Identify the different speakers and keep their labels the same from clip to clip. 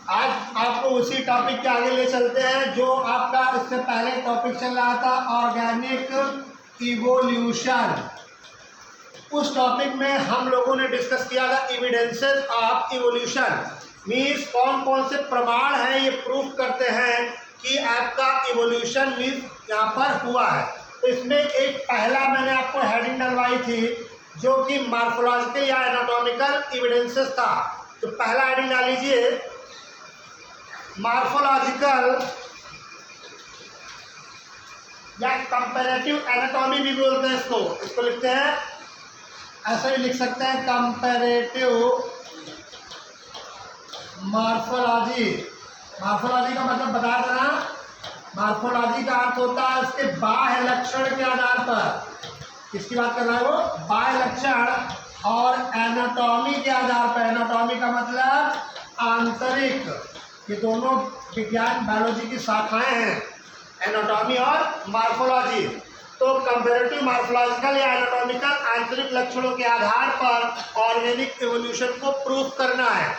Speaker 1: आज आपको उसी टॉपिक के आगे ले चलते हैं जो आपका इससे पहले टॉपिक चल रहा था, ऑर्गेनिक इवोल्यूशन। उस टॉपिक में हम लोगों ने डिस्कस किया था एविडेंसेस ऑफ इवोल्यूशन, मीन्स कौन कौन से प्रमाण हैं ये प्रूफ करते हैं कि आपका इवोल्यूशन मीन्स यहाँ पर हुआ है। तो इसमें एक पहला मैंने आपको हेडिंग डलवाई थी जो कि मॉर्फोलॉजिकल या एनाटॉमिकल एविडेंसेस था। तो पहला हेडिंग डाल लीजिए, मॉर्फोलॉजिकल या कंपैरेटिव एनाटॉमी भी बोलते हैं इसको लिखते हैं, ऐसे भी लिख सकते हैं कंपैरेटिव मॉर्फोलॉजी। मॉर्फोलॉजी का मतलब बता देना, मॉर्फोलॉजी का अर्थ होता है उसके बाह्य लक्षण के आधार पर। किसकी बात कर रहा है वो? बाह्य लक्षण और एनाटॉमी के आधार पर। एनाटॉमी का मतलब आंतरिक, ये दोनों विज्ञान बायोलॉजी की शाखाएं हैं, एनाटॉमी और मॉर्फोलॉजी। तो कंपैरेटिव मॉर्फोलॉजिकल या एनाटॉमिकल आंतरिक लक्षणों के आधार पर ऑर्गेनिक इवोल्यूशन को प्रूफ करना है।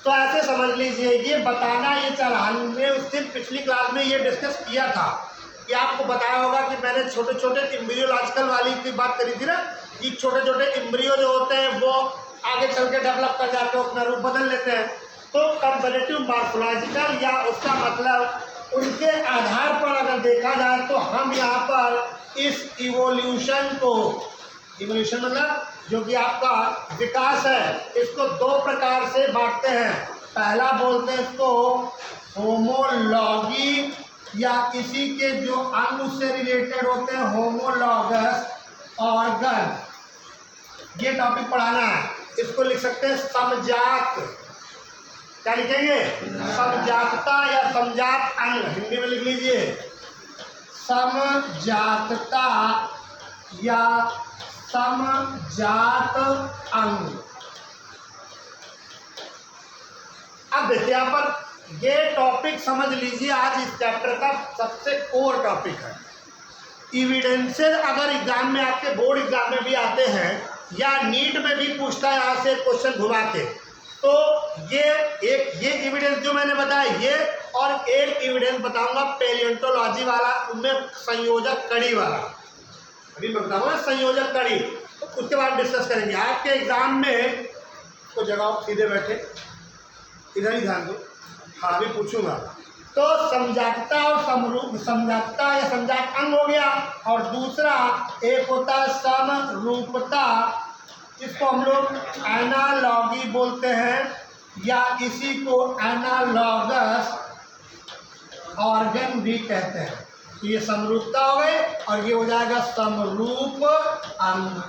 Speaker 1: तो ऐसे समझ लीजिए, ये बताना ये चल, हमने उस दिन पिछली क्लास में ये डिस्कस किया था कि आपको बताया होगा कि मैंने छोटे छोटे एम्ब्रियोलॉजिकल वाली की बात करी थी ना, कि छोटे छोटे एम्ब्रियो जो होते हैं वो आगे चल के डेवलप कर जाते हैं, अपना रूप बदल लेते हैं। तो कंपैरेटिव मॉर्फोलॉजिकल या उसका मतलब उनके आधार पर अगर देखा जाए तो हम यहाँ पर इस इवोल्यूशन को, इवोल्यूशन मतलब जो कि आपका विकास है, इसको दो प्रकार से बांटते हैं। पहला बोलते हैं इसको होमोलॉगी, या इसी के जो अंग से रिलेटेड होते हैं होमोलॉगस ऑर्गन। ये टॉपिक पढ़ाना है, इसको लिख सकते हैं समजात। क्या लिखेंगे? समजातता या समजात अंग, हिंदी में लिख लीजिए समजातता या समजात अंग। अब देखिए यहाँ पर ये टॉपिक समझ लीजिए, आज इस चैप्टर का सबसे कोर टॉपिक है। एविडेंसेस अगर एग्जाम में आपके बोर्ड एग्जाम में भी आते हैं या नीट में भी पूछता है यहाँ से क्वेश्चन घुमा के, तो ये एविडेंस जो मैंने बताया ये, और एक एविडेंस बताऊंगा पैलियोंटोलॉजी वाला, उनमें संयोजक कड़ी वाला, अभी मैं बताऊंगा संयोजक कड़ी, तो उसके बाद डिस्कस करेंगे। आपके एग्जाम में तो जगह सीधे बैठे, इधर ही ध्यान दो, हाँ अभी पूछूंगा। तो समजातता और समजातता या समजात अंग हो गया, और दूसरा एक होता है समरूपता, इसको हम लोग एनालॉगी बोलते हैं या इसी को एनालॉगस ऑर्गन भी कहते हैं। तो ये समरूपता हो गई और ये हो जाएगा समरूप अंग।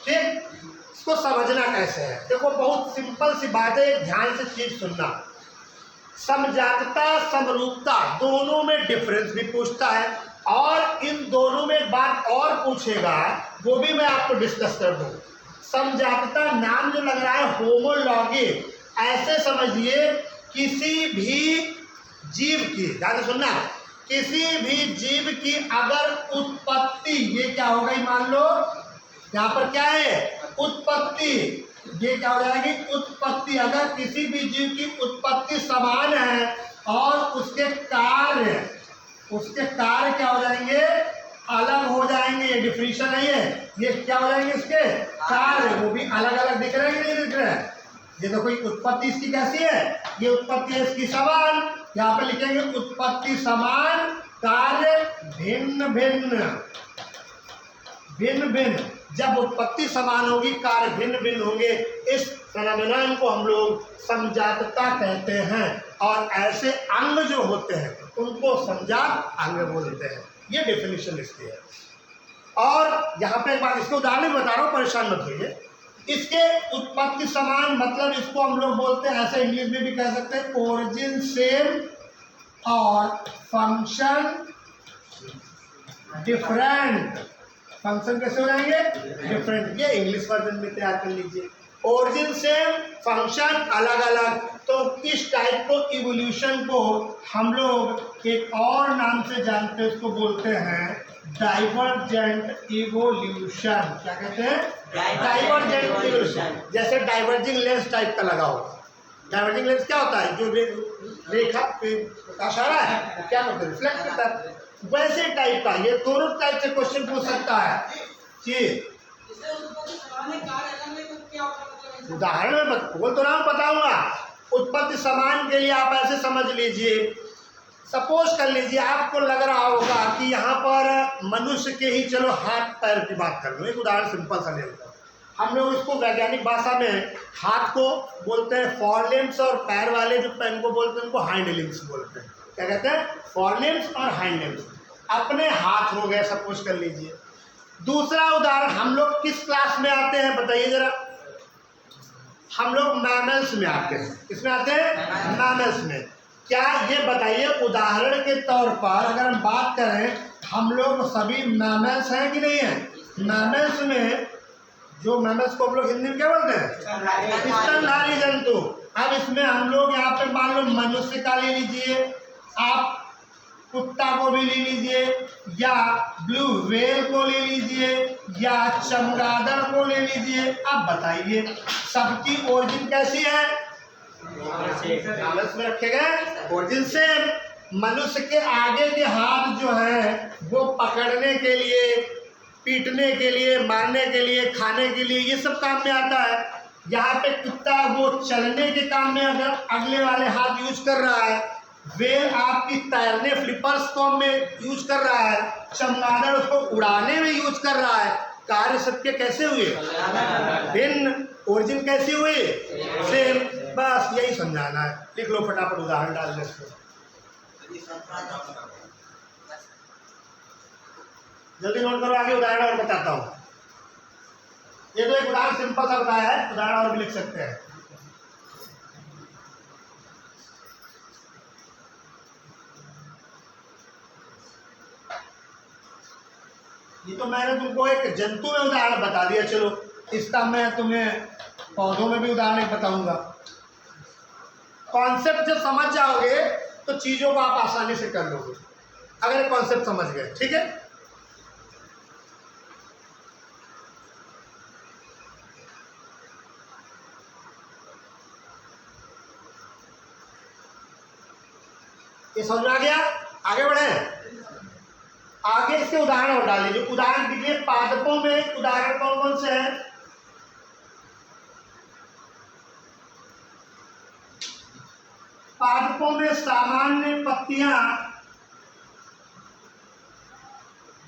Speaker 1: ठीक, इसको समझना कैसे है, देखो बहुत सिंपल सी बात है, ध्यान से चीज सुनना। समजातता समरूपता दोनों में डिफरेंस भी पूछता है, और इन दोनों में एक बात और पूछेगा, वो भी मैं आपको डिस्कस कर दूं। समजातता नाम जो लग रहा है होमोलॉगी, ऐसे समझिए किसी भी जीव की, ध्यान से सुनना, किसी भी जीव की अगर उत्पत्ति, ये क्या हो गई, मान लो यहाँ पर क्या है उत्पत्ति, ये क्या हो जाएगी उत्पत्ति। अगर किसी भी जीव की उत्पत्ति समान है और उसके कार्य क्या हो जाएंगे, अलग हो जाएंगे। ये डिफरेंशियल नहीं है, ये क्या हो जाएंगे इसके कार्य, वो भी अलग अलग दिख रहे हैं कि नहीं दिख रहे हैं। ये देखो उत्पत्ति इसकी कैसी है, ये उत्पत्ति है इसकी समान, यहाँ पे लिखेंगे उत्पत्ति समान, कार्य भिन्न भिन्न। जब उत्पत्ति समान होगी कार्य भिन्न भिन्न होंगे, इस फेनोमेनन को हम लोग समजातता कहते हैं, और ऐसे अंग जो होते हैं उनको समजात अंग बोलते हैं। ये डेफिनेशन इसकी है। और यहाँ पे एक बात, इसके उदाहरण बता रहा हूँ, परेशान मत होइए। इसके उत्पत्ति समान मतलब इसको हम लोग बोलते हैं, ऐसे इंग्लिश में भी कह सकते हैं ओरिजिन सेम और फंक्शन डिफरेंट। फंक्शन कैसे हो जाएंगे, डिफरेंट। ये इंग्लिश वर्जन में तैयार कर लीजिए, ओरिजिन सेम फंक्शन अलग अलग। तो इस टाइप को इवोल्यूशन को हम लोग एक और नाम से जानते हैं, उसको बोलते हैं डाइवर्जेंट इवोल्यूशन। क्या कहते हैं? Divergent evolution. जैसे डाइवर्जिंग लेंस टाइप का लगा हो, डाइवर्जिंग लेंस क्या होता है? जो रेखा प्रकाश आ रहा है क्या होता है? रिफ्लेक्ट करता है। वैसे टाइप का ये दोनों टाइप से क्वेश्चन पूछ सकता है कि उदाहरण में बोल तो ना बताऊंगा। उत्पत्ति समान के लिए आप ऐसे समझ लीजिए, सपोज कर लीजिए आपको लग रहा होगा कि यहाँ पर मनुष्य के ही, चलो हाथ पैर की बात कर लो, एक उदाहरण सिंपल सा ले लेता हूँ। हम लोग इसको वैज्ञानिक भाषा में हाथ को बोलते हैं फॉरलिम्स, और पैर वाले जो पैर को बोलते हैं उनको हाइंड लिम्स बोलते हैं। क्या कहते हैं? फॉरलिम्स और हाइंड लिम्स। अपने हाथ हो गए सपोज कर लीजिए। दूसरा उदाहरण, हम लोग किस क्लास में आते हैं बताइए जरा? हम लोग मैमल्स में आते हैं। किसमें आते हैं? मैमल्स में। क्या ये बताइए, उदाहरण के तौर पर अगर हम बात करें, हम लोग सभी मैमल्स हैं कि नहीं है? मैमल्स में जो मैमल्स को हम लोग हिंदी में क्या बोलते हैं? स्तनधारी जंतु। अब इसमें हम लोग यहाँ पे मान लो मनुष्य का ले लीजिए, आप कुत्ता को भी ले लीजिए, या ब्लू व्हेल को ले लीजिए, या चमगादड़ को ले लीजिए। अब बताइए सबकी ओरिजिन कैसी है? मैमल्स में रखे गए ओरिजिन सेम। मनुष्य के आगे के हाथ जो है वो पकड़ने के लिए, पीटने के लिए, मारने के लिए, खाने के लिए, ये सब काम में आता है। यहाँ पे कुत्ता वो चलने के काम में अगर अगले वाले हाथ यूज कर रहा है, वेल आपकी तैरने फ्लिपर्स फॉर्म में यूज कर रहा है, चमगादड़ उसको उड़ाने में यूज कर रहा है। कार्य सबके कैसे हुए? भिन्न। ओरिजिन कैसी हुई? सेम। बस यही समझाना है। लिख लो फटाफट, उदाहरण डाल दो इसको, जल्दी नोट करो, आगे उदाहरण और बताता हूँ। ये तो एक उदाहरण सिंपल सा बताया है, उदाहरण और भी लिख सकते हैं। ये तो मैंने तुमको एक जंतु में उदाहरण बता दिया, चलो इसका मैं तुम्हें पौधों में भी उदाहरण बताऊंगा। कॉन्सेप्ट जब समझ जाओगे तो चीजों को आप आसानी से कर लोगे, अगर कॉन्सेप्ट समझ गए। ठीक है, ये समझ में आ गया? आगे बढ़े। आगे इसके उदाहरण और डाल लीजिए। उदाहरण दीजिए पादपों में, उदाहरण कौन कौन से हैं? पादपों में सामान्य पत्तियां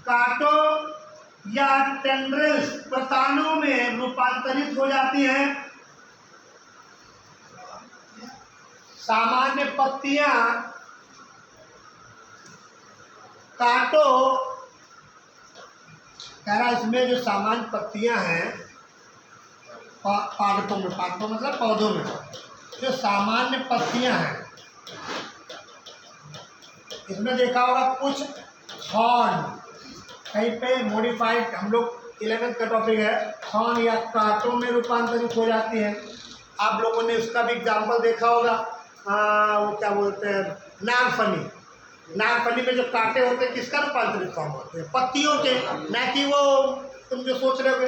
Speaker 1: कांटों या टेंड्रिल्स प्रतानों में रूपांतरित हो जाती हैं। सामान्य पत्तियां कांटों, कह रहा इसमें जो सामान्य पत्तियां हैं पादपों में, पादपों मतलब पौधों में जो सामान्य पत्तियां हैं, इसमें देखा होगा कुछ थॉर्न, कहीं पे मॉडिफाइड, हम लोग 11th का टॉपिक है, थॉर्न या कांटों में रूपांतरित हो जाती है। आप लोगों ने उसका भी एग्जाम्पल देखा होगा, वो क्या बोलते हैं, नागफनी। नागफनी में जो कांटे होते हैं किसका रूपांतरित फॉर्म होते हैं? पत्तियों के, ना कि वो तुम जो सोच रहे हो।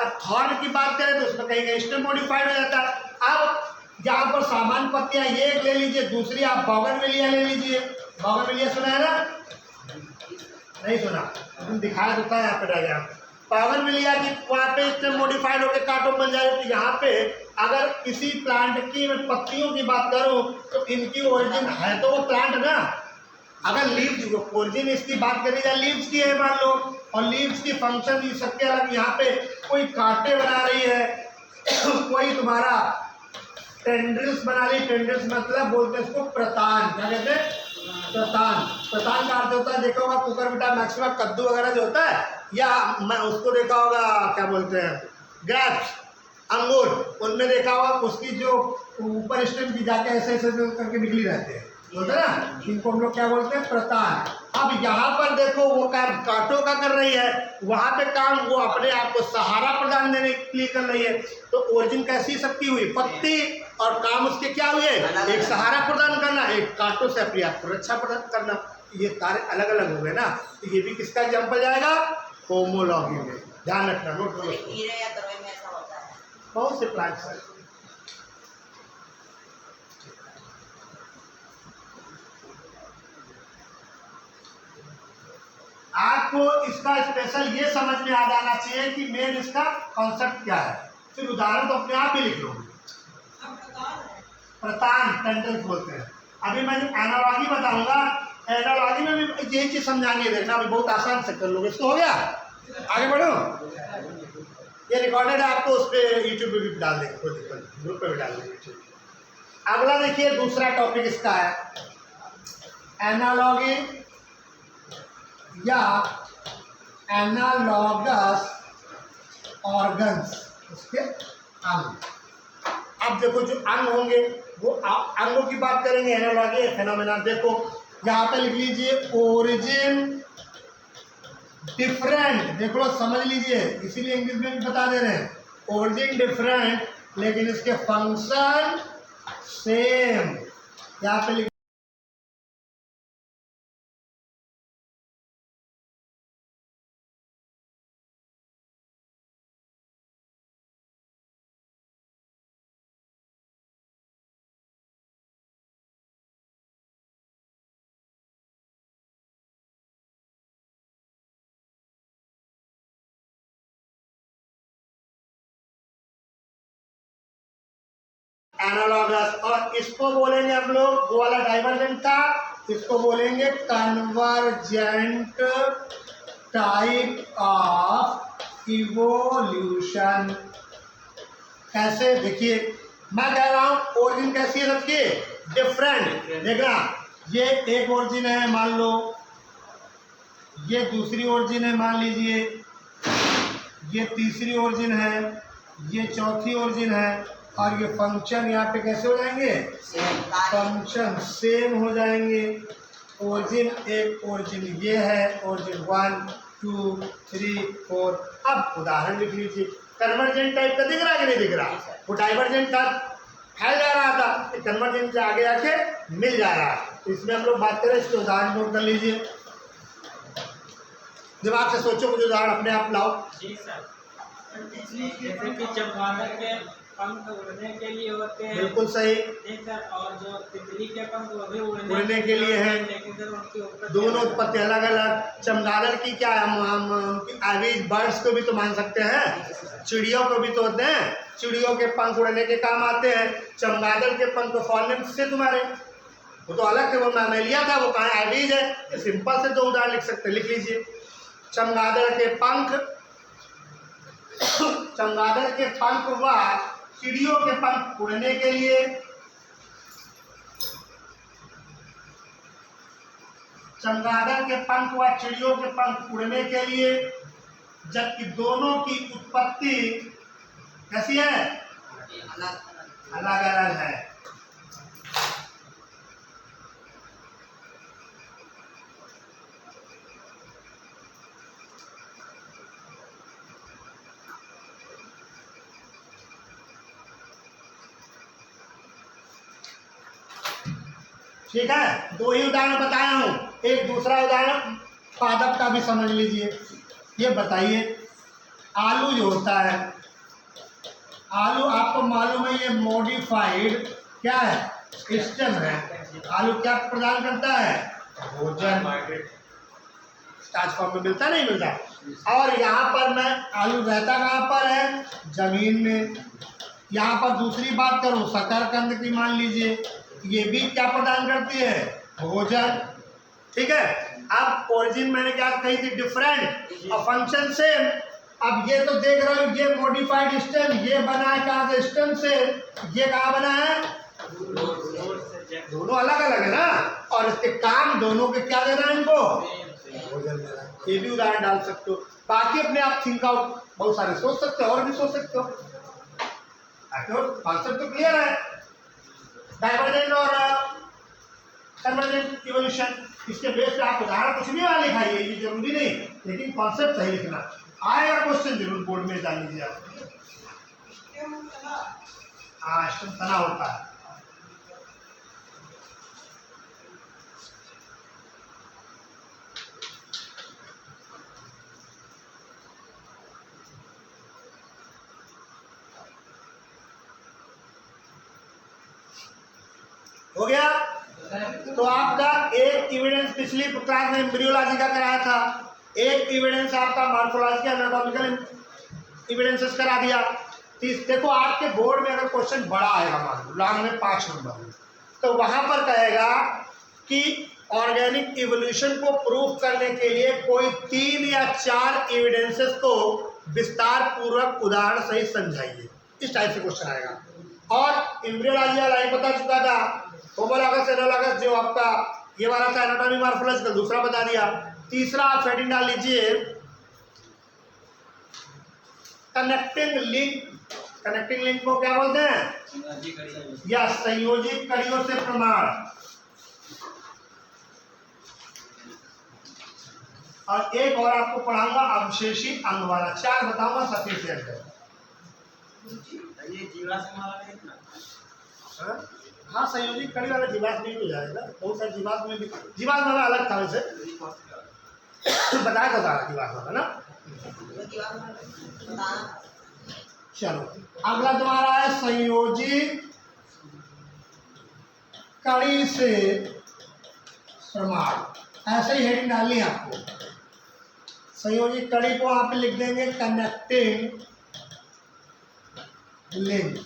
Speaker 1: अब थॉर्न की बात करें तो उसमें कहीं स्टेम मॉडिफाइड हो जाता है। अब यहाँ पर सामान्य पत्तियां ये एक ले लीजिए, दूसरी आप बोगनविलिया ले लीजिए। बोगनविलिया सुना है ना? नहीं सुना? तुम दिखाया देता है यहाँ पे डायग्राम। बोगनविलिया की वहाँ पे स्टेम मॉडिफाइड होकर कांटों बन जाए। तो यहाँ पे अगर किसी प्लांट की मैं पत्तियों की बात करूँ तो इनकी ओरिजिन है तो वो प्लांट ना। अगर लीव्स, ओरिजिन इसकी बात करी जाए लीव्स की है मान लो, और लीव्स की फंक्शन ये सबके अलग। यहाँ पे कोई कांटे बना रही है, कोई तुम्हारा टेंड्रिल्स बना रही। टेंड्रिल्स मतलब बोलते हैं इसको प्रतान। क्या कहते हैं? प्रतान। प्रतान का अर्थ होता है, देखा होगा कुकुरबिटा मैक्सिमा, कद्दू वगैरह जो होता है, या मैं उसको देखा होगा क्या बोलते हैं, ग्रेप्स, अंगूर, उनमें देखा होगा उसकी जो ऊपर स्टेम की जाके ऐसे ऐसे करके निकली रहते हैं, होता है ना, इनको हम लोग क्या बोलते हैं? प्रतान। अब यहाँ पर देखो वो काम कांटों का कर रही है, वहाँ पे काम वो अपने आप को सहारा प्रदान देने के लिए कर रही है। तो ओरिजिन कैसी सबकी हुई? पत्ती, और काम उसके क्या हुए? एक सहारा प्रदान करना, एक कांटों से अपनी आप को रक्षा प्रदान करना। ये कार्य अलग अलग हो गए ना। तो ये भी किसका एग्जाम्पल जाएगा? होमोलॉगी में। ध्यान रखना, नोट करो। बहुत से प्लांट्स हैं। आपको इसका स्पेशल ये समझ में आ जाना चाहिए कि मेन इसका कॉन्सेप्ट क्या है। फिर उदाहरण तो अपने आप ही लिख लोगे। प्रतान टेंडेंस बोलते हैं। अभी मैं एनालॉजी बताऊंगा, एनालॉजी में भी यही चीज समझानी है, देखना अभी बहुत आसान से कर लोगे। इसको हो गया, आगे बढ़ो। ये रिकॉर्डेड है, आपको उस पर यूट्यूब पे भी डाल देंगे, कोई दिक्कत नहीं, ग्रुप पे भी डाल देंगे। अगला देखिए, दूसरा टॉपिक इसका है एनालॉगी या एनालॉगस ऑर्गन्स, उसके अंग। अब देखो जो अंग होंगे वो अंगों की बात करेंगे, एनालॉजी फेनोमेना। देखो यहाँ पे लिख लीजिए ओरिजिन डिफरेंट, देख लो समझ लीजिए, इसीलिए इंग्लिश में भी बता दे रहे हैं। ओरिजिन डिफरेंट लेकिन इसके फंक्शन सेम। यहाँ पे लिख एनालॉगस, और इसको बोलेंगे हम लोग, वो वाला डाइवर्जेंट था, इसको बोलेंगे कन्वर्जेंट टाइप ऑफ इवोल्यूशन। कैसे, देखिए मैं कह रहा हूं ओरिजिन कैसी है सबकी, डिफरेंट। देखना ये एक ओरिजिन है, मान लो ये दूसरी ओरिजिन है, मान लीजिए ये तीसरी ओरिजिन है, ये चौथी ओरिजिन है, और ये फंक्शन यहाँ पे कैसे हो जाएंगे, फंक्शन सेम हो जाएंगे। ओरिजिन एक ओरिजिन ये है, ओरिजिन 1 2 3 4। अब उदाहरण लिख लीजिए, कन्वर्जेंट टाइप का दिख रहा है कि नहीं दिख रहा, वो डाइवर्जेंट था फैल जा रहा था, कन्वर्जेंट से आगे आके मिल जा रहा है। तो इसमें हम लोग बात करें, इसके उदाहरण नोट कर लीजिए, दिमाग से सोचो, कुछ उदाहरण अपने आप लाओ।
Speaker 2: जी सर, जैसे कि चमगादड़ के पंख उड़ने के लिए होते हैं।
Speaker 1: बिल्कुल सही।
Speaker 2: सर, और जो तितली के पंख वो भी
Speaker 1: उड़ने के लिए है,
Speaker 2: लेकिन सर उनकी
Speaker 1: दोनों उत्पत्ति अलग अलग। चमगादड़ की क्या है, हम एवरेज बर्ड्स को भी तो मान सकते हैं, चिड़ियों को भी तो होते हैं, चिड़ियों के पंख उड़ने के काम आते हैं। चमगादड़ के पंख तो फॉरन से तुम्हारे, वो तो अलग थे, वो मैमेलिया था, वो कहाँ एवरेज है। सिंपल से दो उदाहरण लिख सकते हैं, लिख लीजिए। चमगादड़ के पंख, चमगादड़ के पंख व चिड़ियों के पंख उड़ने के लिए, चमगादड़ के पंख व चिड़ियों के पंख उड़ने के लिए, जबकि दोनों की उत्पत्ति कैसी है, अलग अलग है। ठीक है, दो ही उदाहरण बताया हूं, एक दूसरा उदाहरण पादप का भी समझ लीजिए। ये बताइए, आलू जो होता है, आलू आपको मालूम है ये मॉडिफाइड क्या है, क्रिस्टल है। आलू क्या प्रदान करता है, भोजन, स्टार्च फॉर्म में मिलता नहीं मिलता। और यहाँ पर मैं, आलू रहता कहाँ पर है, जमीन में। यहाँ पर दूसरी बात करूँ शकरकंद की, मान लीजिए ये भी क्या प्रदान करती है, भोजन। ठीक है, अब ओरिजिन मैंने क्या कही थी, डिफरेंट, और फंक्शन सेम। अब ये तो देख रहे हो, ये मॉडिफाइड स्टेम, ये बना है कहाँ से, स्टेम से, ये कहाँ बना है, दोनों अलग अलग है ना, और इसके काम दोनों के क्या देना है इनको, भोजन देना। ये भी उदाहरण डाल सकते हो। बाकी अपने आप थिंक आउट, बहुत सारे सोच सकते हो, और भी सोच सकते हो। कॉन्सेप्ट तो क्लियर है, डाइवर्जेंट और कन्वर्जेंट इवोल्यूशन। इसके बेस पे आप उदाहरण कुछ भी वहां लिखाइए, ये जरूरी नहीं, लेकिन कॉन्सेप्ट सही लिखना। आएगा क्वेश्चन जरूर बोर्ड में, जान लीजिए आप। हाँ, स्टेम तना होता है। हो गया। तो आपका एक इविडेंस पिछली क्लास में एम्ब्रियोलॉजी का कराया था, एक इविडेंस आपका मॉर्फोलॉजिकल एनाटॉमिकल इविडेंसेस करा दिया। देखो आपके बोर्ड में अगर क्वेश्चन बड़ा आएगा, मान लो लॉन्ग में 5 नंबर में, तो वहां पर कहेगा कि ऑर्गेनिक इवोल्यूशन को प्रूफ करने के लिए कोई 3 या 4 एविडेंसेस को विस्तार पूर्वक उदाहरण सहित समझाइए। इस टाइप से क्वेश्चन आएगा। और एम्ब्रियोलॉजी वाला ही बता चुका था, होमोलॉगस एनालॉगस जो आपका ये वाला था एनाटॉमी मॉर्फोलॉजिकल, दूसरा बता दिया। तीसरा आप हेडिंग डाल लीजिए कनेक्टिंग लिंक। कनेक्टिंग लिंक को क्या बोलते हैं? या संयोजित कड़ियों से प्रमाण। और एक और आपको पढ़ाऊंगा अवशेषी अंग वाला, 4 बताऊंगा, सफिशिएंट है।
Speaker 2: ये जीवाश्म वाला नहीं ना?
Speaker 1: हाँ, संयोजित कड़ी वाला जीवाश्म में हो जाएगा। बहुत सारे जीवाश्म में भी, जीवाश्म वाला अलग था वैसे बताया था जीवाश्म वाला ना। चलो अगला तुम्हारा है संयोजित कड़ी से प्रमाण। ऐसे ही हेडिंग डालनी है आपको। संयोजित कड़ी को आप लिख देंगे connecting link,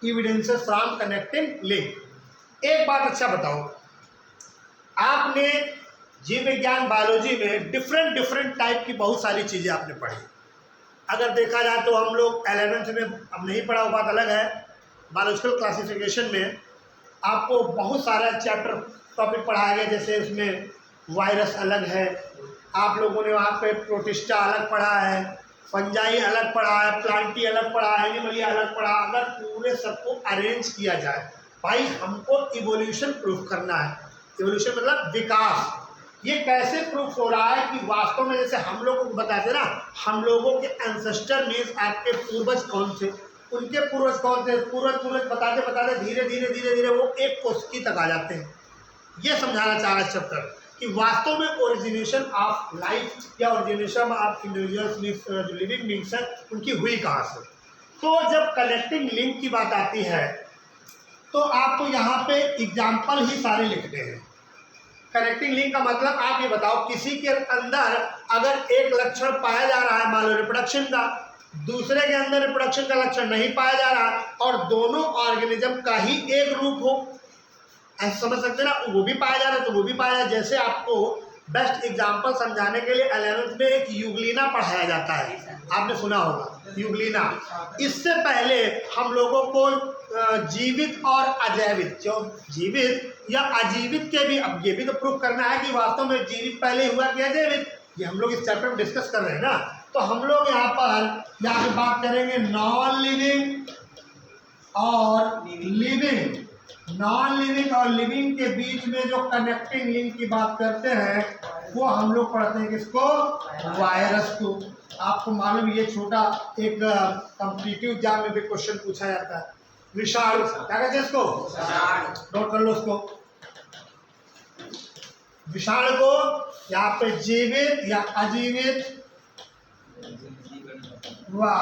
Speaker 1: evidences from connecting link. एक बात अच्छा बताओ, आपने जीव विज्ञान बायोलॉजी में डिफरेंट टाइप की बहुत सारी चीज़ें आपने पढ़ी। अगर देखा जाए तो हम लोग 11th में, अब नहीं पढ़ा वो बात अलग है, बायोलॉजिकल क्लासिफिकेशन में आपको बहुत सारा चैप्टर टॉपिक पढ़ाया गया। जैसे इसमें वायरस अलग है, आप लोगों ने वहाँ पे प्रोटिस्टा अलग पढ़ा है, फंजाई अलग पढ़ा है, प्लांटी अलग पढ़ा है, एनिमलिया अलग पढ़ा। अगर पूरे सबको अरेंज किया जाए, भाई हमको इवोल्यूशन प्रूफ करना है। इवोल्यूशन मतलब विकास। ये कैसे प्रूफ हो रहा है कि वास्तव में जैसे हम लोगों को बताते ना, हम लोगों के एंसेस्टर मीन्स आपके पूर्वज कौन थे, उनके पूर्वज कौन थे, पूर्वज बताते बताते धीरे धीरे वो एक कोशिकी तक आ जाते हैं। ये समझाना चाह रहा है चैप्टर कि वास्तव में ओरिजिनेशन ऑफ लाइफ या ओरिजिनेशन ऑफ इंडिविजुअल्स जो लिविंग बींग्स हैं उनकी हुई कहाँ से। तो जब कनेक्टिंग लिंक की बात आती है तो आपको यहाँ पे एग्जाम्पल ही सारे लिखने हैं। कनेक्टिंग लिंक का मतलब आप ये बताओ, किसी के अंदर अगर एक लक्षण पाया जा रहा है, मान लो रिप्रोडक्शन का, दूसरे के अंदर रिप्रोडक्शन का लक्षण नहीं पाया जा रहा और दोनों ऑर्गेनिज्म का ही एक रूप हो, ऐसे समझ सकते ना, वो भी पाया जा रहा है तो वो भी पाया। जैसे आपको बेस्ट एग्जांपल समझाने के लिए 11th में एक यूग्लिना पढ़ाया जाता है, आपने सुना होगा यूग्लिना। इससे पहले हम लोगों को जीवित और अजैवित, जो जीवित या अजीवित के भी, अब ये भी तो प्रूफ करना है कि वास्तव में जीवित पहले हुआ कि अजैवित, ये हम लोग इस चैप्टर में डिस्कस कर रहे हैं ना। तो हम लोग यहाँ पे बात करेंगे नॉन लिविंग और लिविंग। नॉन लिविंग और लिविंग के बीच में जो कनेक्टिंग लिंक की बात करते हैं वो हम लोग पढ़ते हैं किसको? वायरस को। आपको मालूम ये छोटा एक कॉम्पिटिटिव एग्जाम में भी क्वेश्चन पूछा जाता है, विषाणु, क्या कहते हैं इसको? नोट कर लो उसको। विषाणु को यहाँ पे जीवित या अजीवित व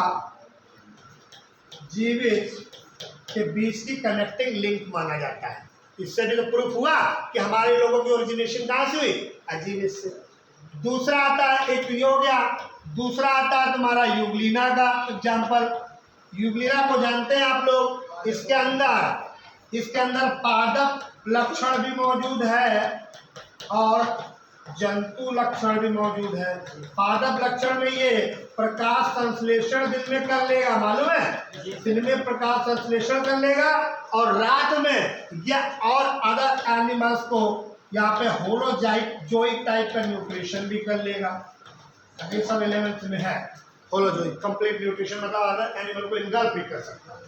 Speaker 1: जीवित के बीच की कनेक्टिंग लिंक माना जाता है। इससे भी तो प्रूफ हुआ कि हमारे लोगों की ओरिजिनेशन कहाँ से हुई? अजीवित से। दूसरा आता है एक यूग्या, दूसरा आता है तुम्हारा यूग्लिना का एग्जाम्पल। यूग्लिना को जानते हैं आप लोग, इसके अंदर पादप लक्षण भी मौजूद है और जंतु लक्षण भी मौजूद है। पादप लक्षण में ये प्रकाश संश्लेषण दिन में कर लेगा, मालूम है, दिन में प्रकाश संश्लेषण कर लेगा और रात में या और अदर एनिमल्स को यहाँ पे होलोजोइक टाइप का न्यूट्रिशन भी कर लेगा। ये सब एलिमेंट्स में है। होलोजोइक कंप्लीट न्यूट्रिशन मतलब अदर एनिमल को इंगल्फ भी कर सकता है।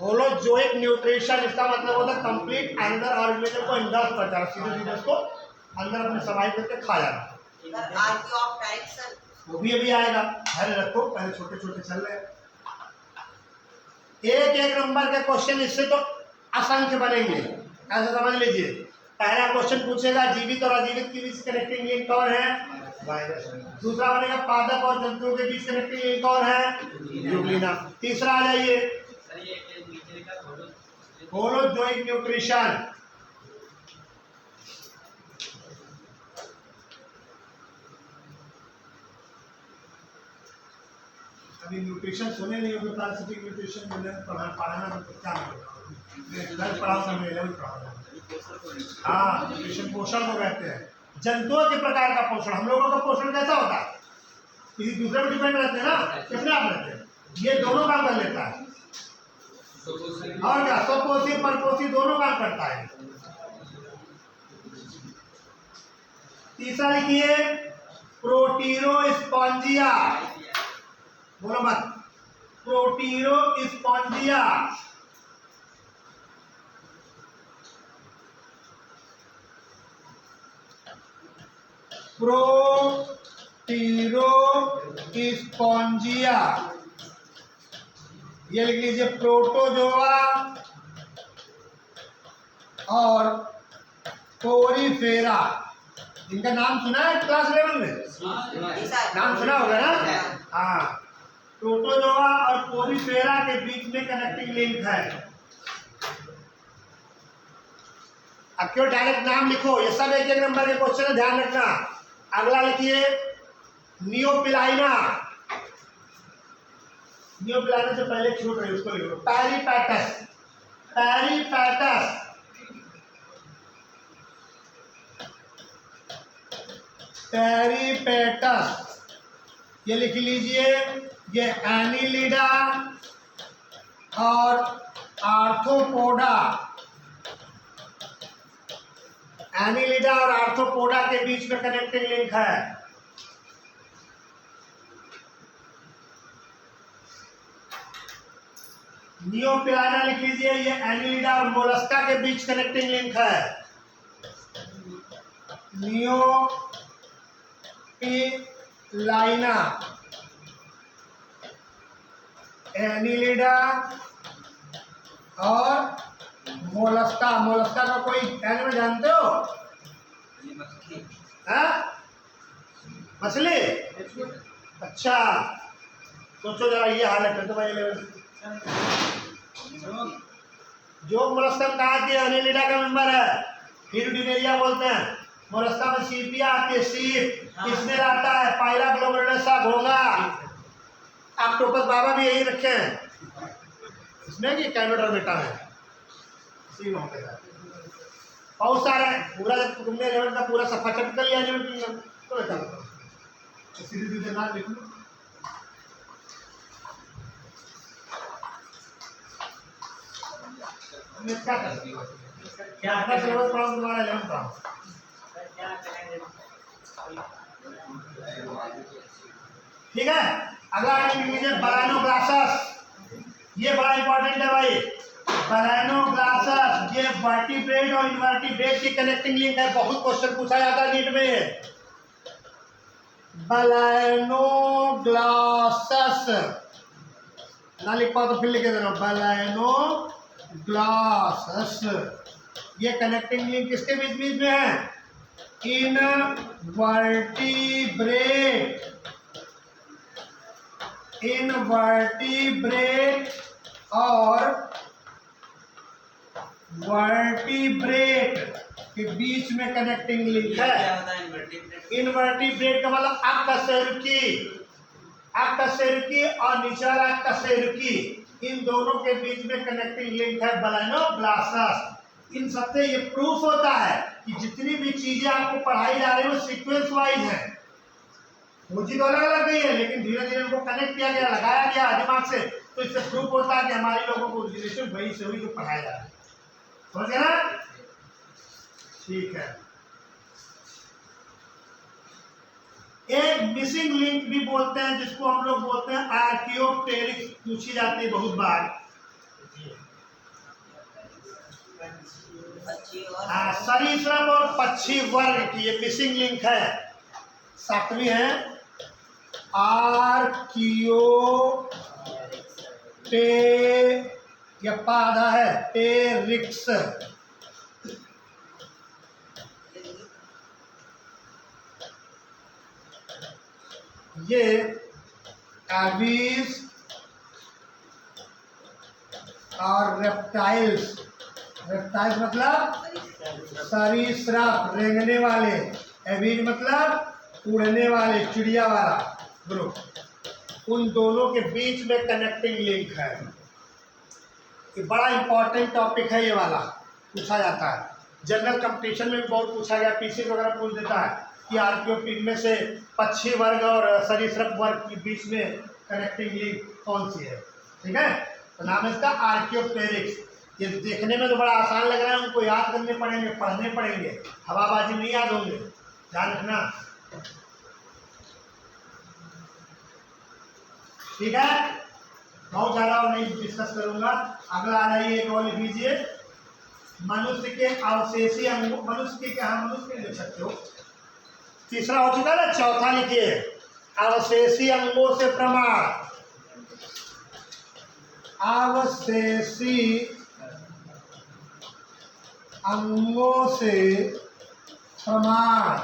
Speaker 1: होलोजोइक न्यूट्रिशन इसका मतलब होता है कंप्लीट अदर ऑर्गेनिज्म को इंगल्फ कर जाना, सीधे उसको अंदर अपने समाई करके खा जाना। वो भी अभी आएगा, पहले रखो, पहले छोटे छोटे चल रहे हैं। एक नंबर के क्वेश्चन इससे तो असंख्य बनेंगे, ऐसा समझ लीजिए। पहला क्वेश्चन पूछेगा जीवित और अजीवित के बीच कनेक्टिंग लिंक कौन है? वायरस। दूसरा बनेगा पादप और जंतुओं के बीच कनेक्टिंग लिंक कौन है? यूग्लिना। तीसरा आ जाइए होलोजोइक न्यूट्रिशन। अभी न्यूट्रिशन सुने नहीं होगी, पैरासिटिक न्यूट्रिशन पढ़ाना तो क्या नहीं पढ़ाओ सब 11 पढ़ाओ। हाँ, न्यूट्रिशन पोषण को कहते हैं, जंतुओं के प्रकार का पोषण। हम लोगों का पोषण कैसा होता है, किसी दूसरे पर डिपेंड रहते हैं ना, किसने आप रहते हैं, ये दोनों काम कर लेता है। और क्या, स्वपोषी परपोषी दोनों काम करता है। तीसरा लिखिए प्रोटीरोस्पॉन्जिया, बोलो मत, प्रोटीरोस्पॉन्जिया। प्रोटीरोस्पॉन्जिया, ये लिख लीजिए, प्रोटोजोआ और कोरीफेरा। इनका नाम सुना है क्लास 11 में? नाम सुना होगा ना? हाँ, प्रोटोजोआ और कोरीफेरा के बीच में कनेक्टिंग लिंक है। अब क्यों डायरेक्ट नाम लिखो, ये सब एक एक नंबर के क्वेश्चन है, ध्यान रखना। अगला लिखिए नियोपिलाइना। नियोपिलाइना से पहले छूट रही, उसको लिखो पैरीपैटस। पैरीपैटस, पैरीपैटस ये लिख लीजिए। ये एनिलिडा और आर्थ्रोपोडा, एनिलिडा और आर्थ्रोपोडा के बीच में कनेक्टिंग लिंक है। नियोपिलाइना लिख लीजिए, ये एनिलिडा और मोलस्का के बीच कनेक्टिंग लिंक है। नियोपिलाइना, एनिलिडा और मोलस्का। मोलस्का का कोई एनिमल जानते हो? मछली। अच्छा, सोचो जरा, ये हालत है तो भाई जो मोलस्का कहा कि एनिलिडा का मेंबर है, हिरुडिनेरिया बोलते हैं। मोलस्का में सीपिया आती है, सीप। किसमें रहता है? पाइलाक्लोमेटसा, घोंगा। ऑक्टोपस बाबा भी यही रखे हैं, इसमें कि कैनोडर बेटा है, बहुत सारे। पूरा जब तुमने 11 का पूरा सफा चट कर लिया तो बेटा सीधे नाम लिख लो। क्या करती हो, क्या अपना सिलेबस पढ़ाऊं तुम्हारा 11 पढ़ाऊं? ठीक है, अगला आइटम लीजिए बैरानोग्लासस। ये बड़ा इंपॉर्टेंट है भाई, बैरानोग्लासस। ये वर्टिब्रेट और इनवर्टिब्रेट की कनेक्टिंग लिंक है, बहुत क्वेश्चन पूछा जाता है नीट में। बैरानोग्लासस ना लिख पाओ तो फिर लिख देना, बैरानोग्लासस। ये कनेक्टिंग लिंक किसके बीच बीच में है? इनवर्टिब्रेट और वर्टिब्रेट के बीच में कनेक्टिंग लिंक है। इनवर्टिब्रेट का मतलब अकशेरुकी और निचला अकशेरुकी, इन दोनों के बीच में कनेक्टिंग लिंक है बैरानोग्लासस। इन सबसे ये प्रूफ होता है कि जितनी भी चीजें आपको पढ़ाई जा रही है वो सीक्वेंस वाइज है। मुझे तो अलग अलग गई है, लेकिन धीरे धीरे उनको कनेक्ट किया गया, लगाया गया दिमाग से, तो इससे प्रूफ होता है कि हमारे लोगों को रिलेशन वही से हुई जो पढ़ाया जा रहा है। समझ गया ना? ठीक है। एक मिसिंग लिंक भी बोलते हैं, जिसको हम लोग बोलते हैं आर्कियोप्टेरिक्स, पूछी जाती है बहुत बार। सरीसृप और पक्षी वर्ग की ये मिसिंग लिंक है। 7वीं है ये पाधा है टेरिक्स। ये एविस और रेप्टाइल्स। रेप्टाइल्स मतलब सरीसृप, रेंगने वाले। एविज मतलब उड़ने वाले, चिड़िया वाला ग्रुप। उन दोनों के बीच में कनेक्टिंग लिंक है। ये बड़ा इंपॉर्टेंट टॉपिक है, ये वाला पूछा जाता है जनरल कंपटीशन में भी बहुत पूछा गया, पीसी वगैरह पूछ देता है कि आर्कियोपिड में से पक्षी वर्ग और सरीसृप वर्ग के बीच में कनेक्टिंग लिंक कौन सी है। ठीक है, तो नाम है इसका आर्कियोपेरिक्स। ये देखने में तो बड़ा आसान लग रहा है, उनको याद करने पड़ेंगे, पढ़ने पड़ेंगे, हवाबाजी नहीं याद होंगे, ध्यान रखना। ठीक है, बहुत ज़्यादा नहीं डिस्कस करूंगा। अगला आ रही है, एक और लिख लीजिए, मनुष्य के अवशेषी अंगों, मनुष्य के क्या, मनुष्य के लिख सकते हो, तीसरा हो चुका ना, चौथा लिखिए, अवशेषी अंगों से प्रमाण। अवशेषी अंगों से प्रमाण।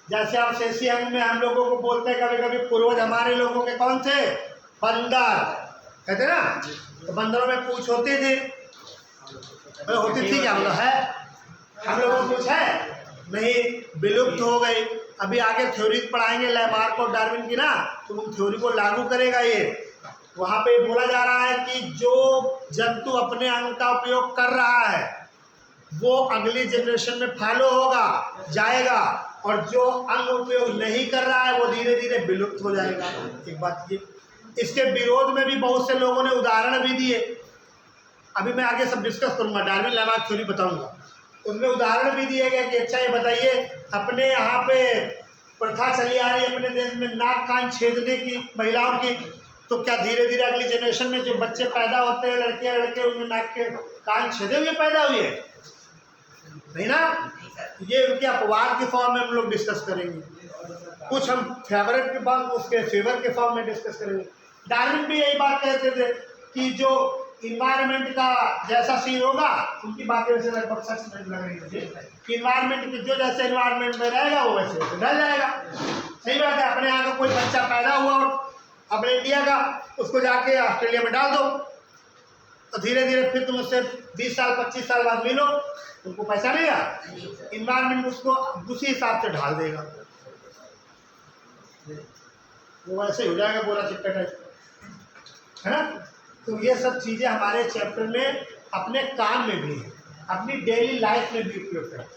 Speaker 1: जैसे अवशेषी अंग में हम लोगों को बोलते हैं, कभी कभी पूर्वज हमारे लोगों के कौन थे, बंदर कहते ना, तो बंदरों में पूंछ होती थी, होती थी क्या, मतलब है, हम लोगों को पूछ है नहीं, विलुप्त हो गई। अभी आगे थ्योरी पढ़ाएंगे लैमार्क और डार्विन की ना, तो उन थ्योरी को लागू करेगा ये। वहाँ पे बोला जा रहा है कि जो जंतु अपने अंग का उपयोग कर रहा है वो अगली जनरेशन में फॉलो होगा, जाएगा, और जो अंग उपयोग नहीं कर रहा है वो धीरे धीरे विलुप्त हो जाएगा। एक बात ये, इसके विरोध में भी बहुत से लोगों ने उदाहरण भी दिए, अभी मैं आगे सब डिस्कस करूंगा, डार्विन लैमार्क थ्योरी बताऊंगा, उनमें उदाहरण भी दिए गए कि अच्छा ये बताइए, अपने यहाँ पे प्रथा चली आ रही है अपने देश में नाक कान छेदने की महिलाओं की, तो क्या धीरे धीरे अगली जनरेशन में जो बच्चे पैदा होते हैं, लड़कियां लड़के, उनमें नाक के कान छेदे हुए पैदा हुए, नहीं ना। ये उनके अपवाद के फॉर्म में हम लोग डिस्कस करेंगे, कुछ हम फेवरेट के बाद उसके फेवर के फॉर्म में डिस्कस करेंगे। डार्विन भी यही बात कहते थे कि जो इन्वायरमेंट का जैसा सीन होगा, उनकी बातें वैसे लगभग सच लग रही है कि इन्वायरमेंट के जो जैसे इन्वायरमेंट में रहेगा वो वैसे वैसे ढल जाएगा। सही बात है, अपने यहाँ का कोई बच्चा पैदा हुआ और अपने इंडिया का, उसको जाके ऑस्ट्रेलिया में डाल दो, तो धीरे धीरे फिर तुम उससे 20 साल 25 साल बाद मिलो, तुमको पैसा मिलेगा, इन्वायरमेंट उसको उसी हिसाब से ढाल देगा, वो वैसे हो जाएगा बोरा चिट्टा टाइप, है ना। तो ये सब चीज़ें हमारे चैप्टर में अपने काम में भी है, अपनी डेली लाइफ में भी उपयोग करते हैं।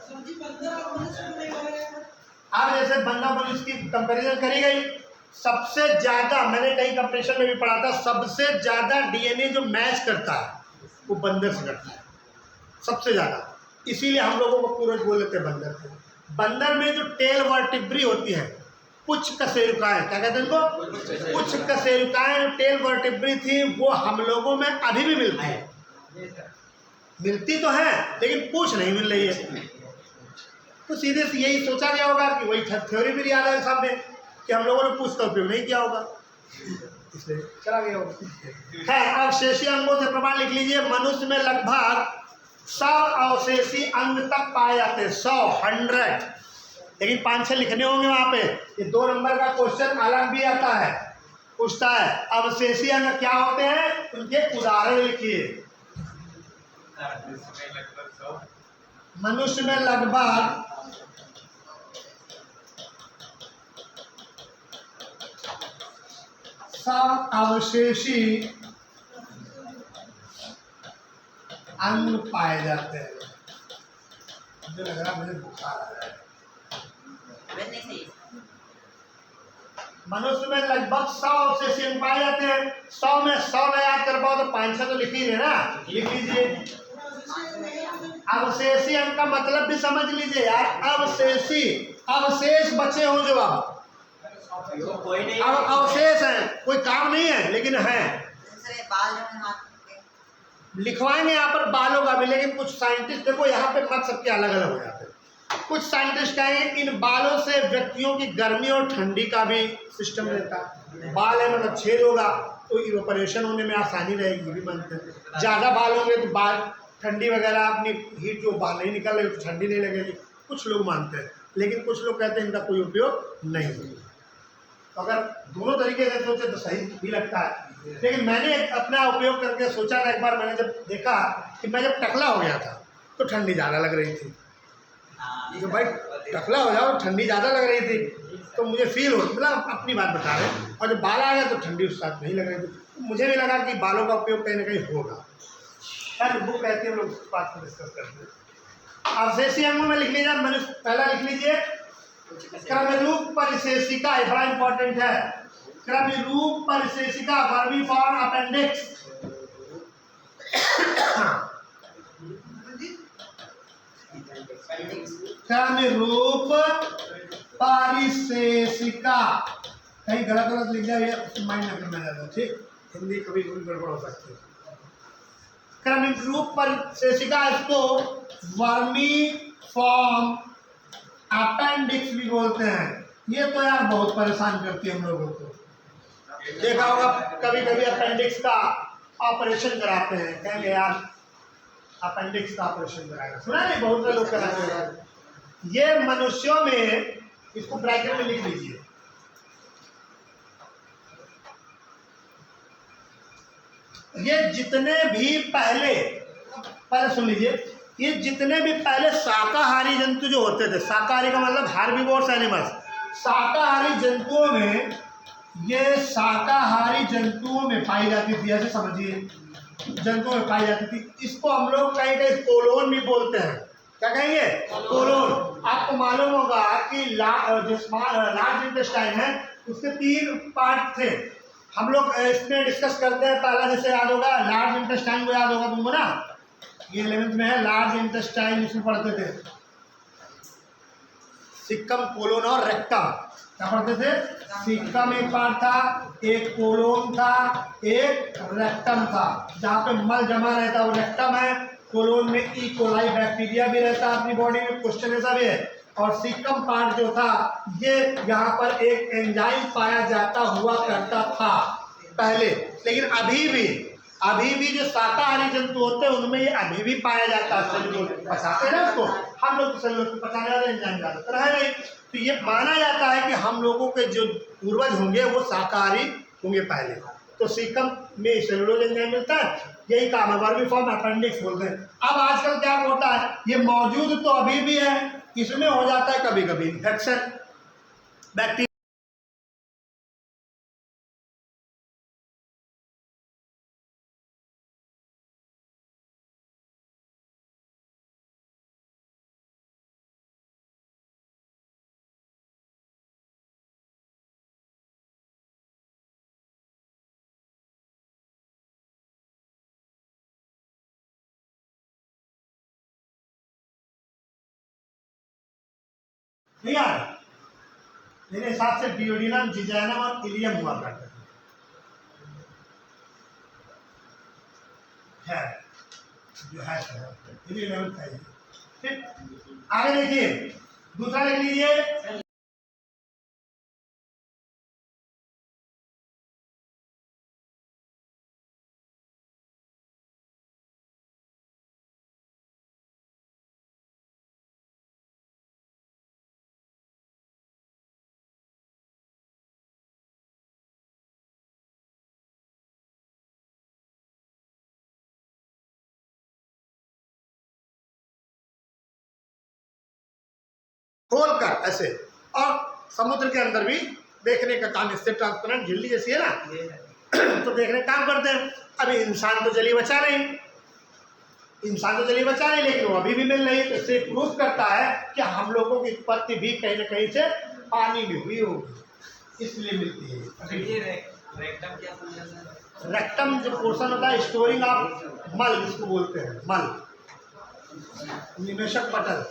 Speaker 1: अब जैसे बंदा मनुष्य की कंपैरिजन करी गई, सबसे ज़्यादा मैंने कहीं कंपटीशन में भी पढ़ा था, सबसे ज़्यादा डीएनए जो मैच करता है वो बंदर से करता है, सबसे ज़्यादा। इसीलिए हम लोगों को पूर्वज बोल लेते हैं बंदर को। बंदर में जो टेल वर्टिब्री होती है, पुच्छ कशेरुकाएं, क्या कहते हैं उनको, पुच्छ कशेरुकाएं जो टेल वर्टिब्री थी, वो हम लोगों में अभी भी मिलती है, मिलती तो है लेकिन पूछ नहीं मिल रही है। तो सीधे से यही सोचा गया होगा कि वही थ्योरी भी याद है सामने कि हम लोगों ने पूछ का उपयोग नहीं किया होगा, इसलिए चला गया होगा। है, अवशेषी अंगों से प्रमाण लिख लीजिए, मनुष्य में लगभग 100 अवशेषी अंग तक पाए जाते हैं, 100 लेकिन 5-6 लिखने होंगे वहाँ पे। ये 2 नंबर का क्वेश्चन अलग भी आता है, पूछता है अवशेषी अंग क्या होते हैं, उनके उदाहरण लिखिए। मनुष्य में लगभग 100 अवशेषी अंग पाए जाते हैं। मुझे लग रहा है मुझे बुखार आ रहा है। मनुष्य में लगभग 100 अवशेषी अंग पाए जाते हैं। 100 में 100 न याद कर पाओ तो 5-6 तो लिख लीजिए ना, लिख लीजिए। अवशेषी अंग का मतलब भी समझ लीजिए यार, अवशेषी, अवशेष बचे हो जो अब अवशेष है, कोई काम नहीं है लेकिन है। लिखवाएंगे यहाँ पर बालों का भी, लेकिन कुछ साइंटिस्ट देखो यहाँ पे मत सबके अलग अलग हो जाते हैं। कुछ साइंटिस्ट कहेंगे इन बालों से व्यक्तियों की गर्मी और ठंडी का भी सिस्टम रहता है। बाल है मतलब छेद होगा तो इवेपोरेशन होने में आसानी रहेगी, ये भी मानते हैं। ज़्यादा बाल होंगे तो बाल ठंडी वगैरह अपनी हीट जो बाल नहीं निकल रही तो ठंडी नहीं लगेगी, कुछ लोग मानते हैं। लेकिन कुछ लोग कहते हैं इनका कोई उपयोग नहीं है। तो अगर दोनों तरीके से सोचे तो सही भी लगता है, लेकिन मैंने अपना उपयोग करके सोचा था। एक बार मैंने जब देखा कि मैं जब टकला हो गया था तो ठंडी ज़्यादा लग रही थी, तो भाई टकला हो जाओ, ठंडी ज़्यादा लग रही थी तो मुझे फील हो, मतलब अपनी बात बता रहे हैं। और जब बाल आ गए तो ठंडी उस साथ नहीं लग रही थी, मुझे भी लगा कि बालों का उपयोग कहीं ना कहीं होगा। हर बुक कहती है, हम लोग उस बात को डिस्कस करते हैं। अवशेषीय अंगों में लिख लीजिए, मैंने पहला लिख लीजिए क्रमरूप परिशेषिका, ये बड़ा इंपॉर्टेंट है। क्रमरूप परिशेषिका, वर्मीफॉर्म अपेंडिक्स। क्रमरूप परिशेषिका, कहीं गलत गलत लिख जाए ये माइंड न करना ज़्यादा, ठीक, हिंदी कभी कभी गड़बड़ हो सकती है। क्रमरूप परिशेषिका, इसको वर्मी फॉर्म अपेंडिक्स भी बोलते हैं। ये तो यार बहुत परेशान करती है हम लोगों को। देखा होगा कभी कभी अपेंडिक्स का ऑपरेशन कराते हैं, कहेंगे यार अपेंडिक्स का ऑपरेशन कराएगा, सुना नहीं, बहुत से लोग कराते हैं। ये मनुष्यों में, इसको ब्रैकेट में लिख लीजिए, ये जितने भी पहले सुन लीजिए, ये जितने भी पहले शाकाहारी जंतु जो होते थे, शाकाहारी का मतलब हार्बिवोर्स एनिमल्स, शाकाहारी जंतुओं में, ये शाकाहारी जंतुओं में पाई जाती थी, ऐसे समझिए जंतुओं में पाई जाती थी। इसको हम लोग कहीं कहीं कोलोन भी बोलते हैं। क्या कहेंगे? कोलोन। आपको मालूम होगा कि लार्ज इंटेस्टाइन है, उसके 3 पार्ट थे। हम लोग इसमें डिस्कस करते हैं, पहला जैसे याद होगा लार्ज इंटेस्टाइन को याद होगा तुमको ना, ये 11th में है, लार्ज इंटेस्टाइन इसमें पढ़ते थे, सिक्कम, कोलोन और रेक्टम। क्या पढ़ते थे? सिक्कम एक पार्ट था, एक कोलोन था, एक रेक्टम था। जहाँ पे मल जमा रहता वो रेक्टम है, कोलोन में ई कोलाई बैक्टीरिया भी रहता है अपनी बॉडी में, क्वेश्चन ऐसा भी है। और सिक्कम पार्ट जो था, ये यहाँ पर एक एंजाइम पाया जाता हुआ करता था पहले, लेकिन अभी भी जो शाकाहारी जंतु होते हैं उनमें ये अभी भी पाया जाता है। सेलुलोज पचाते हैं उसको, हम लोग सेलुलोज को पचाने वाले एंजाइम ज़्यादातर है नहीं। तो ये माना जाता है कि हम लोगों के जो पूर्वज होंगे वो शाकाहारी होंगे पहले। तो सिक्कम में सेलुलोज एंजाइम मिलता है, यही काम है, वर्मीफॉर्म अपेंडिक्स बोलते हैं। अब आजकल क्या होता है, ये मौजूद तो अभी भी है, इसमें हो जाता है कभी कभी इन्फेक्शन, बैक्टीरिया। नहीं यार, मेरे हिसाब से डियोडिनम, जिजैनम और इलियम हुआ करते है, जो है ये भी 11th का ही है। ठीक, आगे देखिए, दूसरा लिख लीजिए, खोल कर ऐसे, और समुद्र के अंदर भी देखने का काम, इससे ट्रांसपेरेंट झिल्ली जैसी है ना, तो देखने का काम करते हैं। अभी इंसान तो जली बचा नहीं, लेकिन वो अभी भी मिल रही है। तो इससे प्रूफ करता है कि हम लोगों की उत्पत्ति भी कहीं ना कहीं से पानी में हुई होगी, इसलिए मिलती है। रेक्टम जो पोर्शन होता है, स्टोरिंग ऑफ मल जिसको बोलते हैं, मल, निमेशक पटल।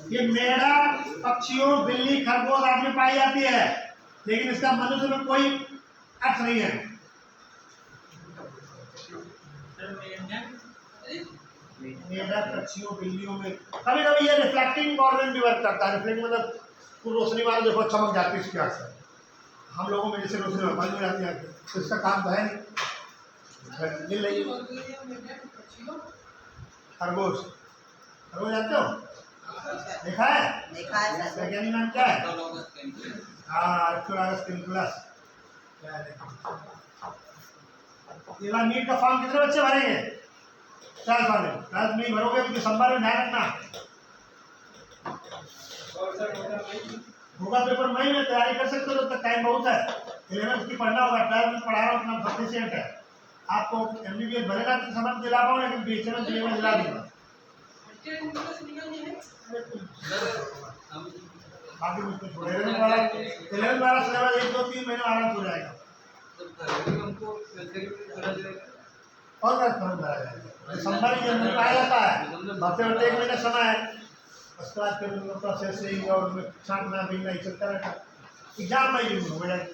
Speaker 1: ये मेढक, पक्षियों, बिल्ली, खरगोश आदि में पाई जाती है, लेकिन इसका मनुष्य में कोई अर्थ नहीं है। मेढक, पक्षियों, बिल्लियों में कभी कभी ये रिफ्लेक्टिंग ऑर्गन भी वर्क करता है। रिफ्लेक्टिंग मतलब रोशनी वाला देखो चमक जाती है इसके आसपास, हम लोगों में जैसे रोशनी बंद हो जाती है, तो इसका काम तो है नहीं, मिल रही है। खरगोश जानते हो, देखा है वैज्ञानिक नाम क्या है? हाँ, आर्कियोलॉगस पिंकुलस। ये नीट का फॉर्म कितने बच्चे भरेंगे? 12 वाले 12 नहीं भरोगे तो दिसंबर में ध्यान रखना होगा पेपर मई में तैयारी कर सकते हो, तब तक टाइम बहुत है। 11th की पढ़ना होगा, 12 में पढ़ा रहा हूँ अपना सफिशिएंट है। आपको MBBS भरेगा तो समझ दिला पाऊँ, लेकिन बीच में दिए में दिला दूंगा। बाकी मुझको छोड़ेगा नहीं वाला 11th वाला सिलेबस 1 2 3 महीने आराम हो जाएगा। और क्या समझ आ जाएगा, दिसंबर की जनवरी में आ जाता है, भरते भरते 1 महीना समय है। उसके बाद फिर प्रोसेसिंग और छांटना बीना ही चलता रहता है। एग्जाम में यूज हो जाएगा।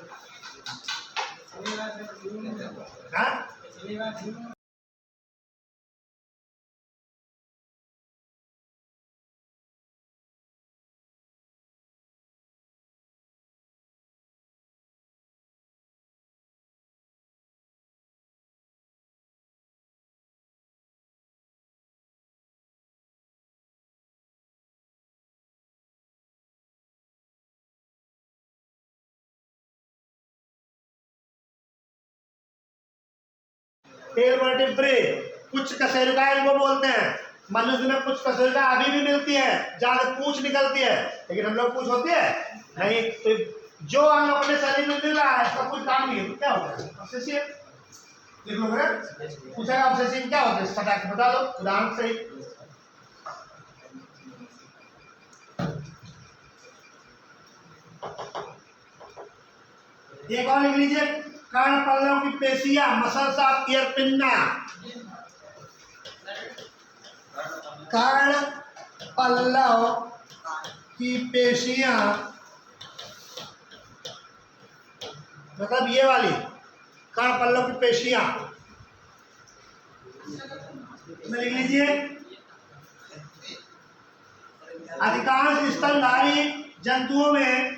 Speaker 1: टेल वर्टिब्रे कुछ कशेरुकाएं इनको बोलते हैं। मनुष्य में कुछ कशेरुका अभी भी मिलती है, ज्यादा पूंछ निकलती है, लेकिन हम लोग पूंछ होती है नहीं। तो जो हम अपने शरीर में मिल रहा है सब कुछ काम नहीं है, क्या होता है? ऑब्सेसिव लिख लो, पूछेगा ऑब्सेसिव क्या होता है, फटाक से बता दो उदाहरण से। एक और लिख लीजिए, कर्ण पल्लव की पेशियां, मसल्स ऑफ ईयर पिन्ना। कर्ण पल्लव की पेशियां मतलब ये वाली कर्ण पल्लव की पेशियां में लिख लीजिए। अधिकांश स्तनधारी जंतुओं में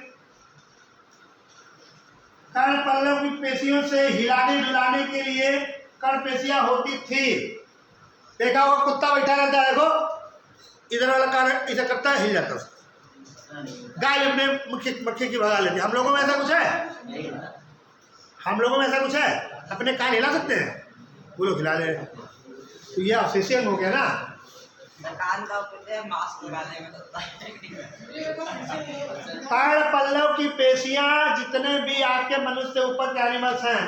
Speaker 1: कर्ण पल्लव की पेशियों से हिलाने डुलाने के लिए कर्ण पेशियां होती थी। देखा होगा कुत्ता बैठा रहता है, देखो इधर वाला कर्ण इसे करता है, हिल जाता है। गाय अपने मक्खी की भगा लेती है। हम लोगों में ऐसा कुछ है? हम लोगों में ऐसा कुछ है? अपने कान हिला सकते हैं? वो लोग हिला ले। तो ये ऑब्सेशन हो गया ना।
Speaker 3: कान का मास्क लगाने में
Speaker 1: कर्ण पल्लव की पेशियां जितने भी आपके मनुष्य से ऊपर के एनिमल्स हैं,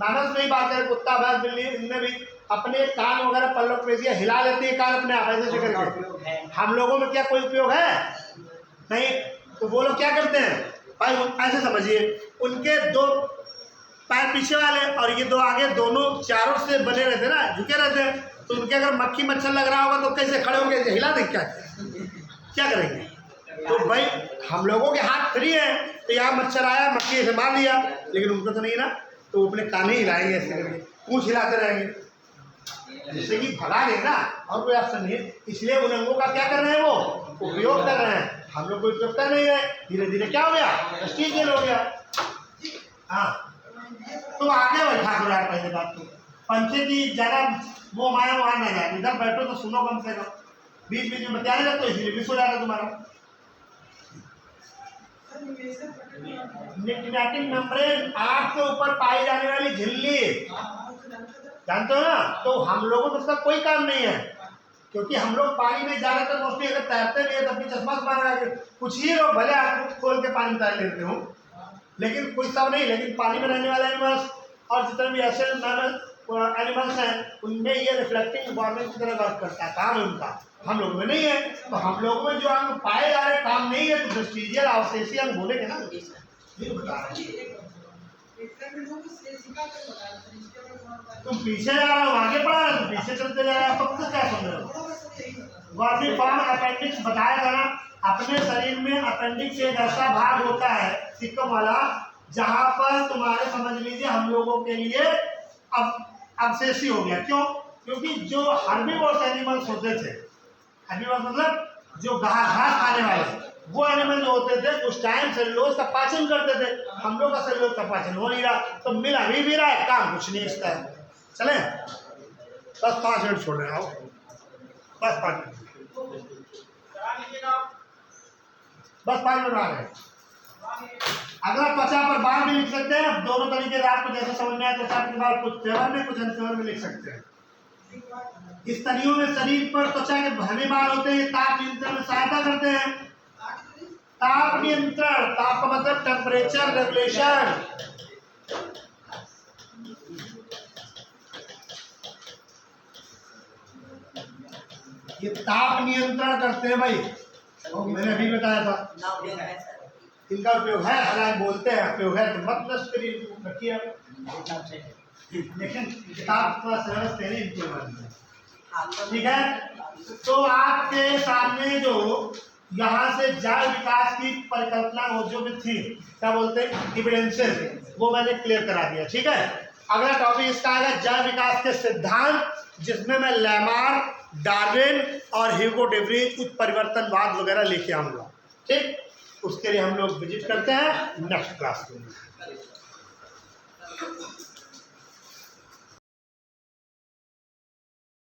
Speaker 1: मानव से ही बात करें, कुत्ता भैंस बिल्ली, इनमें भी अपने कान वगैरह पल्लव पेशियां हिला लेती है कान अपने आप ऐसे करके। हम लोगों में क्या कोई उपयोग है? नहीं। तो वो लोग क्या करते हैं भाई, ऐसे समझिए, उनके 2 पैर पीछे वाले और ये 2 आगे, दोनों चारों से बने रहते ना, झुके रहते हैं। तो उनके अगर मक्खी मच्छर लग रहा होगा तो कैसे खड़े होंगे? हिला दें क्या करेंगे? तो भाई हम लोगों के हाथ फ्री है, तो यहाँ मच्छर आया, मक्खी ऐसे मार दिया, लेकिन उनको तो नहीं ना, तो अपने कान ही हिलाएंगे, ऐसे करके पूंछ हिलाते रहेंगे, जिससे कि भगा देगा। और कोई ऑप्शन नहीं है। इसलिए उन अंगों का क्या कर रहे हैं? वो उपयोग कर रहे हैं। हम लोग कोई उपयोग कर नहीं है। धीरे धीरे क्या हो गया? स्टील हो गया। हाँ, तो आगे बैठा करो यार, पहले बात तो पंखे की ज्यादा वो माया वहां ना जाए, इधर बैठो तो सुनो कम से कम। बीच बीच में बतियाने लगते, इसलिए मिस हो जाएगा तुम्हारा। निक्टिनेटिंग मेम्ब्रेन, आँख के ऊपर पाई जाने वाली झिल्ली, जानते हो ना? तो हम लोगों को इसका कोई काम नहीं है, क्योंकि हम लोग पानी में ज्यादातर मोस्टली अगर तैरते भी है तब भी चश्मा लगा के, कुछ ही लोग भले आँख खोल के पानी में तैर लेते हो, लेकिन कोई सब नहीं। लेकिन पानी में रहने वाले एनिमल्स और जितने भी ऐसे एनिमल्स हैं, उनमें ये रिफ्लेक्टिंग इन्वायरमेंट की तरह वर्क करता है, काम है उनका। हम लोगों में नहीं है। तो हम लोगों में जो अंग पाए जा रहे काम नहीं है, तो वेस्टिजियल ऑब्सेसिव अंग बोलेंगे ना। तुम पीछे जा रहे हो, आगे बढ़ा रहे हो, पीछे चलते जा रहे हो, तो क्या समझ रहे हो? वर्मिफॉर्म अपेंडिक्स बताया जाना, अपने शरीर में अपेंडिक्स एक ऐसा भाग होता है सिक्कम वाला, जहां पर तुम्हारे समझ लीजिए हम लोगों के लिए अब ऑब्सेसिव हो गया। क्यों? क्योंकि जो हर्बीवोरस एनिमल्स होते थे, हर्बीवोरस मतलब जो घास खाने वाले, वो एनिमल जो होते थे उस टाइम सेलुलोज का पाचन करते थे। हम लोग का सेलुलोज का पाचन हो नहीं रहा, तो मिल अभी भी रहा है, काम कुछ नहीं इसका है। चले बस 5 मिनट छोड़ रहे आओ, बस 5 मिनट, बस 5 मिनट आ रहे हैं। अगर त्वचा पर बाल भी लिख सकते हैं, दोनों तरीके से आपको जैसे समझ में आए त्वचा के बाल कुछ फेवर में कुछ अनफेवर में लिख सकते हैं। स्तनियों में शरीर पर त्वचा के घने बाल होते हैं, ताप नियंत्रण में सहायता करते हैं। ताप नियंत्रण, ताप का मतलब टेम्परेचर रेगुलेशन। ये ताप नियंत्रण करते हैं भाई, तो मैंने अभी बताया था।
Speaker 3: ना उपयोग है सर।
Speaker 1: इनका उपयोग है, हालांकि बोलते हैं उपयोग है तो मत नष्ट करिए, रखिए आप। लेकिन किताब थोड़ा सिलेबस पहले इनके बारे में,
Speaker 3: हाँ तो
Speaker 1: ठीक है। तो आपके सामने जो यहाँ से जैव विकास की परिकल्पना हो जो भी थी, क्या बोलते हैं, इविडेंसेस, वो मैंने क्लियर करा दिया, ठीक है। अगला टॉपिक इसका आएगा जैव विकास के सिद्धांत, जिसमें मैं लैमार, डार्विन और ह्यूगो डे व्रीज उत्परिवर्तनवाद वगैरह लेके आऊंगा, ठीक। उसके लिए हम लोग विजिट करते हैं नेक्स्ट क्लास में।